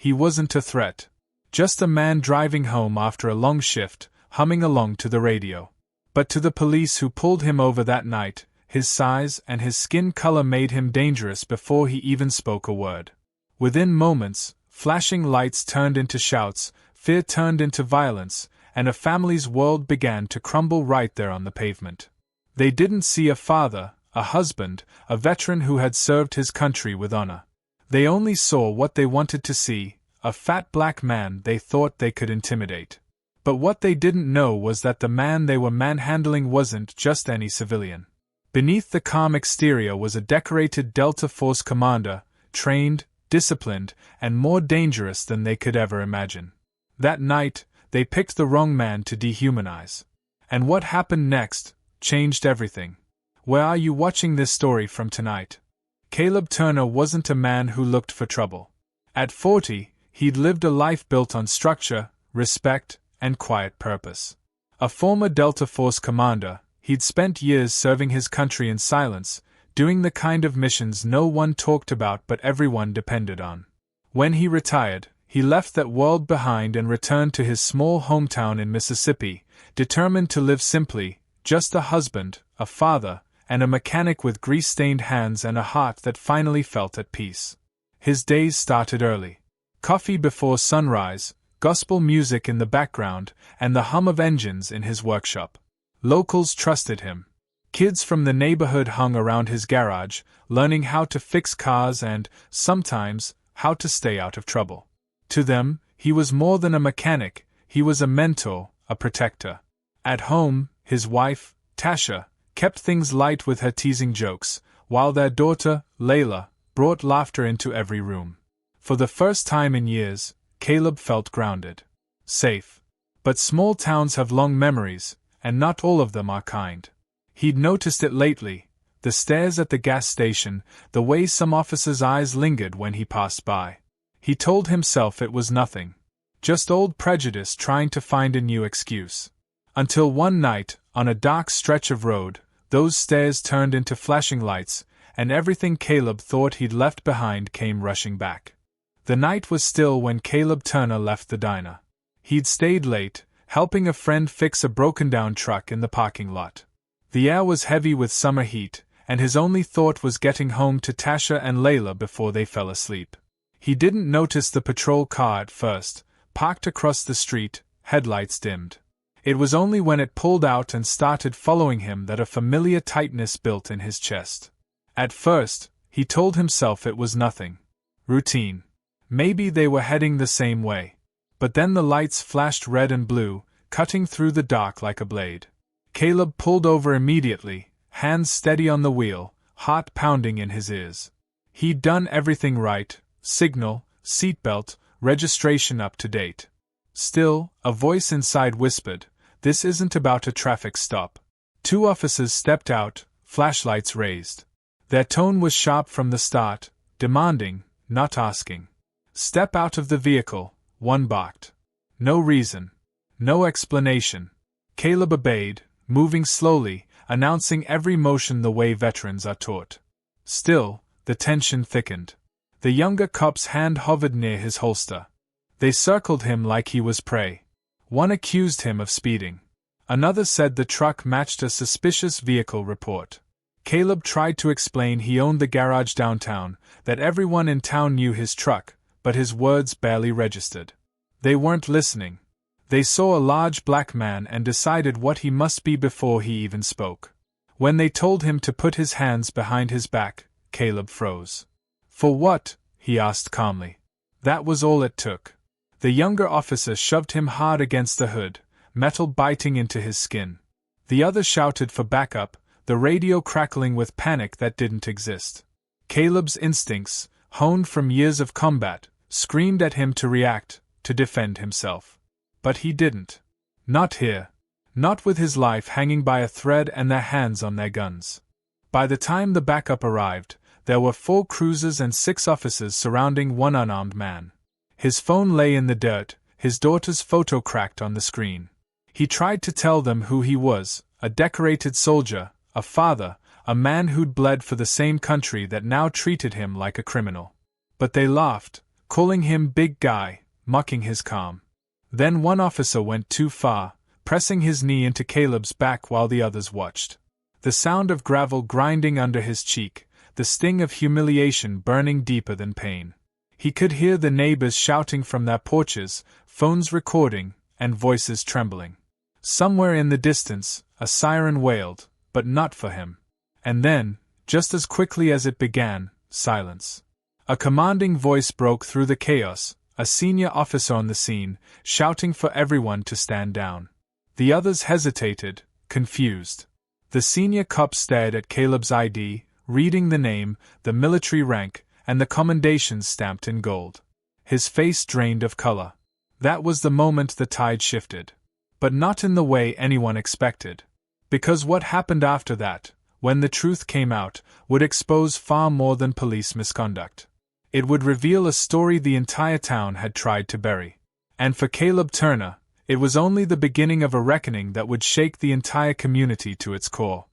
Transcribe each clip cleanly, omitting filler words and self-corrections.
He wasn't a threat. Just a man driving home after a long shift, humming along to the radio. But to the police who pulled him over that night, his size and his skin color made him dangerous before he even spoke a word. Within moments, flashing lights turned into shouts, fear turned into violence, and a family's world began to crumble right there on the pavement. They didn't see a father, a husband, a veteran who had served his country with honor. They only saw what they wanted to see, a fat black man they thought they could intimidate. But what they didn't know was that the man they were manhandling wasn't just any civilian. Beneath the calm exterior was a decorated Delta Force commander, trained, disciplined, and more dangerous than they could ever imagine. That night, they picked the wrong man to dehumanize. And what happened next changed everything. Where are you watching this story from tonight? Caleb Turner wasn't a man who looked for trouble. At 40, he'd lived a life built on structure, respect, and quiet purpose. A former Delta Force commander, he'd spent years serving his country in silence, doing the kind of missions no one talked about but everyone depended on. When he retired, he left that world behind and returned to his small hometown in Mississippi, determined to live simply, just a husband, a father, and a mechanic with grease-stained hands and a heart that finally felt at peace. His days started early. Coffee before sunrise, gospel music in the background, and the hum of engines in his workshop. Locals trusted him. Kids from the neighborhood hung around his garage, learning how to fix cars and, sometimes, how to stay out of trouble. To them, he was more than a mechanic, he was a mentor, a protector. At home, his wife, Tasha, kept things light with her teasing jokes, while their daughter, Layla, brought laughter into every room. For the first time in years, Caleb felt grounded. Safe. But small towns have long memories, and not all of them are kind. He'd noticed it lately, the stares at the gas station, the way some officers' eyes lingered when he passed by. He told himself it was nothing. Just old prejudice trying to find a new excuse. Until one night, on a dark stretch of road, those stares turned into flashing lights, and everything Caleb thought he'd left behind came rushing back. The night was still when Caleb Turner left the diner. He'd stayed late, helping a friend fix a broken-down truck in the parking lot. The air was heavy with summer heat, and his only thought was getting home to Tasha and Layla before they fell asleep. He didn't notice the patrol car at first, parked across the street, headlights dimmed. It was only when it pulled out and started following him that a familiar tightness built in his chest. At first, he told himself it was nothing. Routine. Maybe they were heading the same way. But then the lights flashed red and blue, cutting through the dark like a blade. Caleb pulled over immediately, hands steady on the wheel, heart pounding in his ears. He'd done everything right, signal, seatbelt, registration up to date. Still, a voice inside whispered, "This isn't about a traffic stop." Two officers stepped out, flashlights raised. Their tone was sharp from the start, demanding, not asking. "Step out of the vehicle," one barked. No reason. No explanation. Caleb obeyed, moving slowly, announcing every motion the way veterans are taught. Still, the tension thickened. The younger cop's hand hovered near his holster. They circled him like he was prey. One accused him of speeding. Another said the truck matched a suspicious vehicle report. Caleb tried to explain he owned the garage downtown, that everyone in town knew his truck, but his words barely registered. They weren't listening. They saw a large black man and decided what he must be before he even spoke. When they told him to put his hands behind his back, Caleb froze. "For what?" he asked calmly. That was all it took. The younger officer shoved him hard against the hood, metal biting into his skin. The other shouted for backup, the radio crackling with panic that didn't exist. Caleb's instincts, honed from years of combat, screamed at him to react, to defend himself. But he didn't. Not here. Not with his life hanging by a thread and their hands on their guns. By the time the backup arrived, there were 4 cruisers and 6 officers surrounding one unarmed man. His phone lay in the dirt, his daughter's photo cracked on the screen. He tried to tell them who he was, a decorated soldier, a father, a man who'd bled for the same country that now treated him like a criminal. But they laughed, calling him big guy, mocking his calm. Then one officer went too far, pressing his knee into Caleb's back while the others watched. The sound of gravel grinding under his cheek, the sting of humiliation burning deeper than pain. He could hear the neighbors shouting from their porches, phones recording, and voices trembling. Somewhere in the distance, a siren wailed, but not for him. And then, just as quickly as it began, silence. A commanding voice broke through the chaos, a senior officer on the scene, shouting for everyone to stand down. The others hesitated, confused. The senior cop stared at Caleb's ID, reading the name, the military rank, and the commendations stamped in gold. His face drained of color. That was the moment the tide shifted. But not in the way anyone expected. Because what happened after that, when the truth came out, would expose far more than police misconduct. It would reveal a story the entire town had tried to bury. And for Caleb Turner, it was only the beginning of a reckoning that would shake the entire community to its core.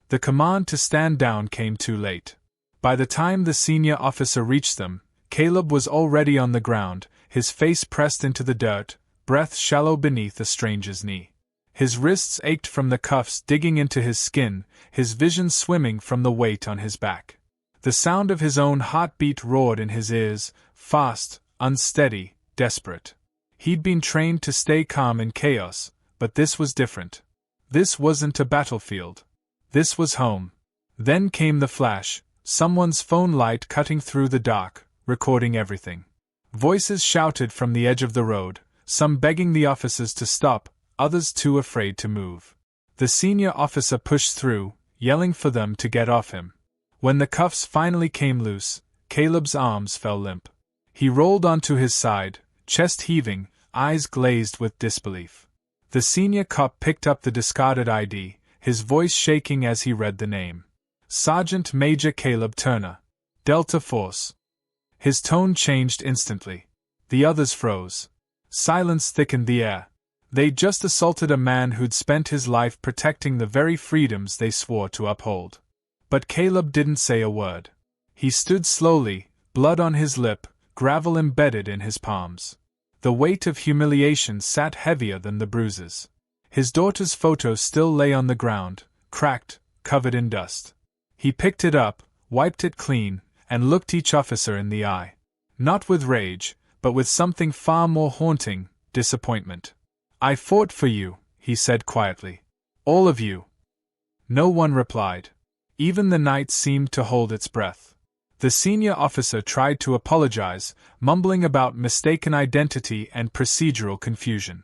The command to stand down came too late. By the time the senior officer reached them, Caleb was already on the ground, his face pressed into the dirt, breath shallow beneath a stranger's knee. His wrists ached from the cuffs digging into his skin, his vision swimming from the weight on his back. The sound of his own heartbeat roared in his ears, fast, unsteady, desperate. He'd been trained to stay calm in chaos, but this was different. This wasn't a battlefield. This was home. Then came the flash, someone's phone light cutting through the dark, recording everything. Voices shouted from the edge of the road, some begging the officers to stop, others too afraid to move. The senior officer pushed through, yelling for them to get off him. When the cuffs finally came loose, Caleb's arms fell limp. He rolled onto his side, chest heaving, eyes glazed with disbelief. The senior cop picked up the discarded ID, his voice shaking as he read the name. Sergeant Major Caleb Turner. Delta Force. His tone changed instantly. The others froze. Silence thickened the air. They'd just assaulted a man who'd spent his life protecting the very freedoms they swore to uphold. But Caleb didn't say a word. He stood slowly, blood on his lip, gravel embedded in his palms. The weight of humiliation sat heavier than the bruises. His daughter's photo still lay on the ground, cracked, covered in dust. He picked it up, wiped it clean, and looked each officer in the eye. Not with rage, but with something far more haunting, disappointment. "I fought for you," he said quietly. "All of you." No one replied. Even the night seemed to hold its breath. The senior officer tried to apologize, mumbling about mistaken identity and procedural confusion.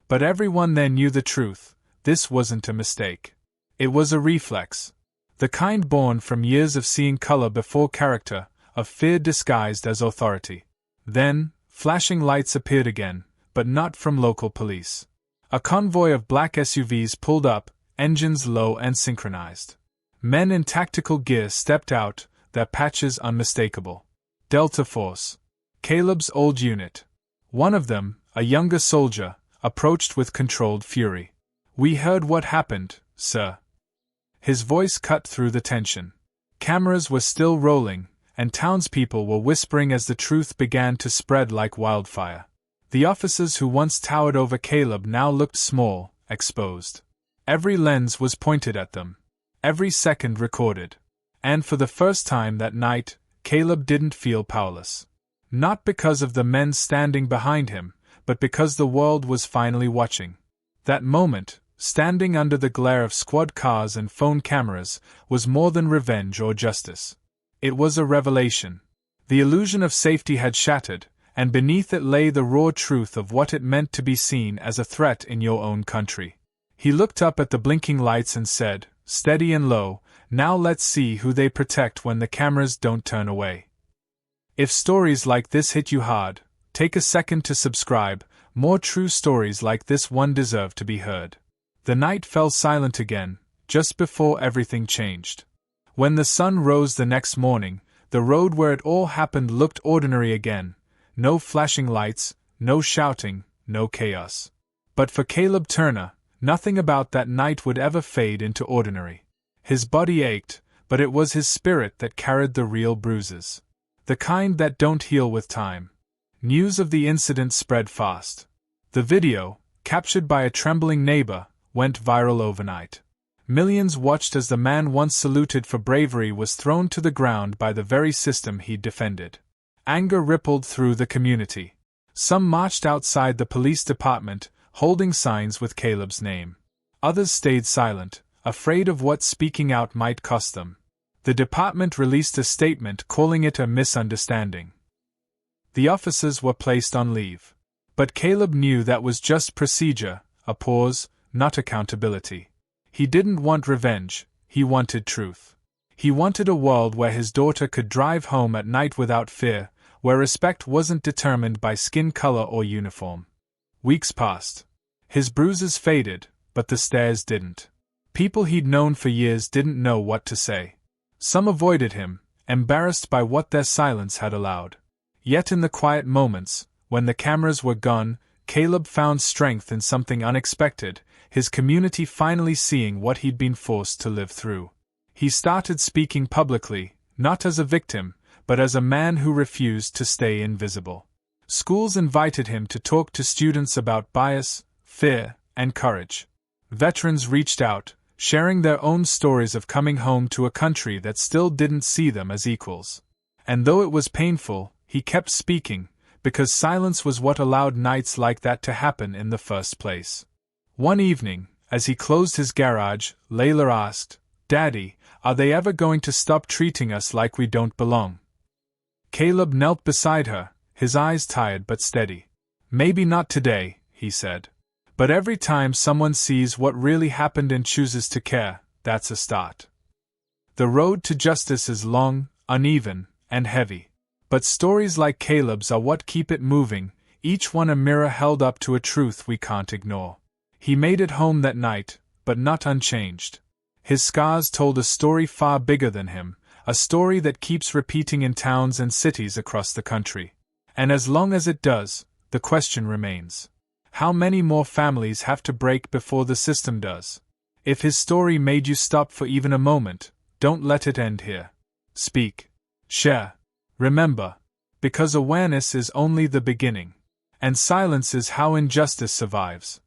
But everyone there knew the truth. This wasn't a mistake. It was a reflex. The kind born from years of seeing color before character, of fear disguised as authority. Then, flashing lights appeared again, but not from local police. A convoy of black SUVs pulled up, engines low and synchronized. Men in tactical gear stepped out, their patches unmistakable. Delta Force. Caleb's old unit. One of them, a younger soldier, approached with controlled fury. "We heard what happened, sir." His voice cut through the tension. Cameras were still rolling, and townspeople were whispering as the truth began to spread like wildfire. The officers who once towered over Caleb now looked small, exposed. Every lens was pointed at them. Every second recorded. And for the first time that night, Caleb didn't feel powerless. Not because of the men standing behind him, but because the world was finally watching. That moment, standing under the glare of squad cars and phone cameras, was more than revenge or justice. It was a revelation. The illusion of safety had shattered, and beneath it lay the raw truth of what it meant to be seen as a threat in your own country. He looked up at the blinking lights and said, steady and low, "Now let's see who they protect when the cameras don't turn away." If stories like this hit you hard, take a second to subscribe. More true stories like this one deserve to be heard. The night fell silent again, just before everything changed. When the sun rose the next morning, the road where it all happened looked ordinary again. No flashing lights, no shouting, no chaos. But for Caleb Turner, nothing about that night would ever fade into ordinary. His body ached, but it was his spirit that carried the real bruises. The kind that don't heal with time. News of the incident spread fast. The video, captured by a trembling neighbor, went viral overnight. Millions watched as the man once saluted for bravery was thrown to the ground by the very system he'd defended. Anger rippled through the community. Some marched outside the police department, holding signs with Caleb's name. Others stayed silent, afraid of what speaking out might cost them. The department released a statement calling it a misunderstanding. The officers were placed on leave. But Caleb knew that was just procedure, a pause, not accountability. He didn't want revenge, he wanted truth. He wanted a world where his daughter could drive home at night without fear, where respect wasn't determined by skin color or uniform. Weeks passed. His bruises faded, but the stares didn't. People he'd known for years didn't know what to say. Some avoided him, embarrassed by what their silence had allowed. Yet in the quiet moments, when the cameras were gone, Caleb found strength in something unexpected, his community finally seeing what he'd been forced to live through. He started speaking publicly, not as a victim, but as a man who refused to stay invisible. Schools invited him to talk to students about bias, fear, and courage. Veterans reached out, sharing their own stories of coming home to a country that still didn't see them as equals. And though it was painful, he kept speaking, because silence was what allowed nights like that to happen in the first place. One evening, as he closed his garage, Layla asked, "Daddy, are they ever going to stop treating us like we don't belong?" Caleb knelt beside her, his eyes tired but steady. "Maybe not today," he said. "But every time someone sees what really happened and chooses to care, that's a start." The road to justice is long, uneven, and heavy. But stories like Caleb's are what keep it moving, each one a mirror held up to a truth we can't ignore. He made it home that night, but not unchanged. His scars told a story far bigger than him, a story that keeps repeating in towns and cities across the country. And as long as it does, the question remains. How many more families have to break before the system does? If his story made you stop for even a moment, don't let it end here. Speak. Share. Remember. Because awareness is only the beginning. And silence is how injustice survives.